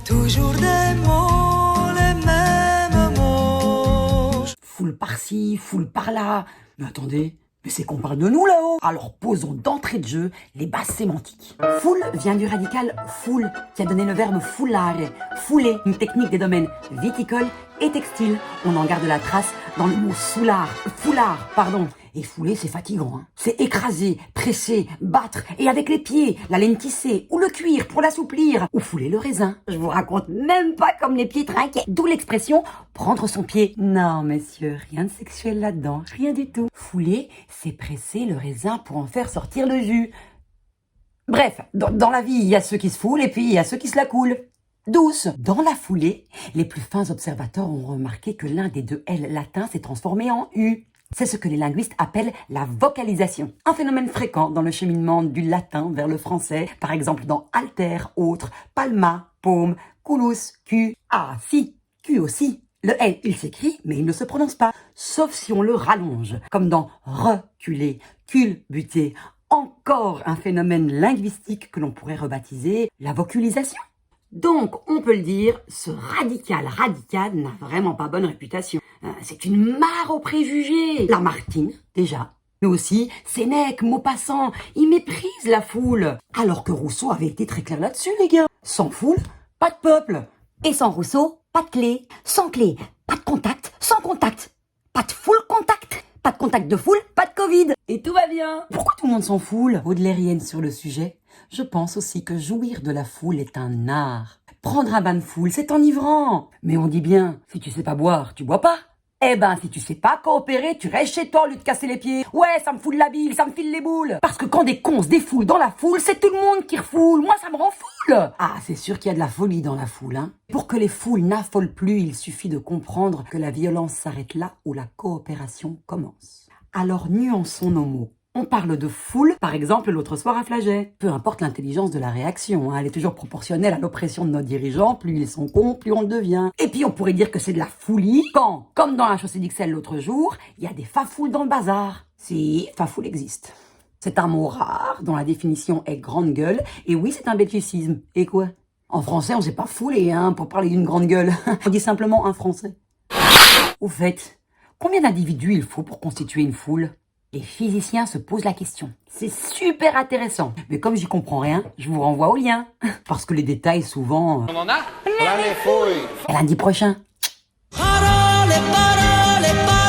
toujours des mots, les mêmes mots. Foule par-ci, foule par-là. Mais attendez, mais c'est qu'on parle de nous là-haut. Alors posons d'entrée de jeu les bases sémantiques. Foule vient du radical foule, qui a donné le verbe foulare, fouler, une technique des domaines viticole et textile. On en garde la trace dans le mot foulard, pardon. Et fouler, c'est fatigant, hein. C'est écraser, presser, battre, et avec les pieds, la laine tissée, ou le cuir pour l'assouplir, ou fouler le raisin. Je vous raconte même pas comme les pieds trinquent, d'où l'expression prendre son pied. Non, messieurs, rien de sexuel là-dedans, rien du tout. Fouler, c'est presser le raisin pour en faire sortir le jus. Bref, dans la vie, il y a ceux qui se foulent, et puis il y a ceux qui se la coulent. Douce. Dans la foulée, les plus fins observateurs ont remarqué que l'un des deux L latins s'est transformé en U. C'est ce que les linguistes appellent la vocalisation. Un phénomène fréquent dans le cheminement du latin vers le français, par exemple dans alter, autre, palma, paume, culus, Q. Ah si, Q aussi. Le L, il s'écrit, mais il ne se prononce pas, sauf si on le rallonge, comme dans reculer, culbuter. Encore un phénomène linguistique que l'on pourrait rebaptiser la voculisation. Donc, on peut le dire, ce radical n'a vraiment pas bonne réputation. C'est une mare aux préjugés. Lamartine, déjà. Mais aussi, Sénèque, Maupassant, ils méprisent la foule. Alors que Rousseau avait été très clair là-dessus, les gars. Sans foule, pas de peuple. Et sans Rousseau, pas de clé. Sans clé, pas de contact. Sans contact, pas de foule contact. Pas de contact de foule, pas de Covid. Et tout va bien. Pourquoi tout le monde s'en fout, Baudelairienne sur le sujet? Je pense aussi que jouir de la foule est un art. Prendre un bain de foule, c'est enivrant. Mais on dit bien, si tu sais pas boire, tu bois pas. Eh ben, si tu sais pas coopérer, tu restes chez toi au lieu de casser les pieds. Ouais, ça me fout de la bile, ça me file les boules. Parce que quand des cons se défoulent dans la foule, c'est tout le monde qui refoule. Moi, ça me rend foule. Ah, c'est sûr qu'il y a de la folie dans la foule, hein. Pour que les foules n'affolent plus, il suffit de comprendre que la violence s'arrête là où la coopération commence. Alors, nuançons nos mots. On parle de foule, par exemple, l'autre soir à Flaget. Peu importe l'intelligence de la réaction, hein, elle est toujours proportionnelle à l'oppression de nos dirigeants. Plus ils sont cons, plus on le devient. Et puis on pourrait dire que c'est de la foulie quand, comme dans la chaussée d'Ixelles l'autre jour, il y a des fafoules dans le bazar. Si, fafoule existe. C'est un mot rare, dont la définition est grande gueule, et oui, c'est un belgicisme. Et quoi? En français, on sait pas fouler, hein, pour parler d'une grande gueule. On dit simplement un français. Au fait, combien d'individus il faut pour constituer une foule? Les physiciens se posent la question. C'est super intéressant. Mais comme j'y comprends rien, je vous renvoie au lien. Parce que les détails, souvent... On en a plein les fouilles. À lundi prochain. Parole, parole, parole.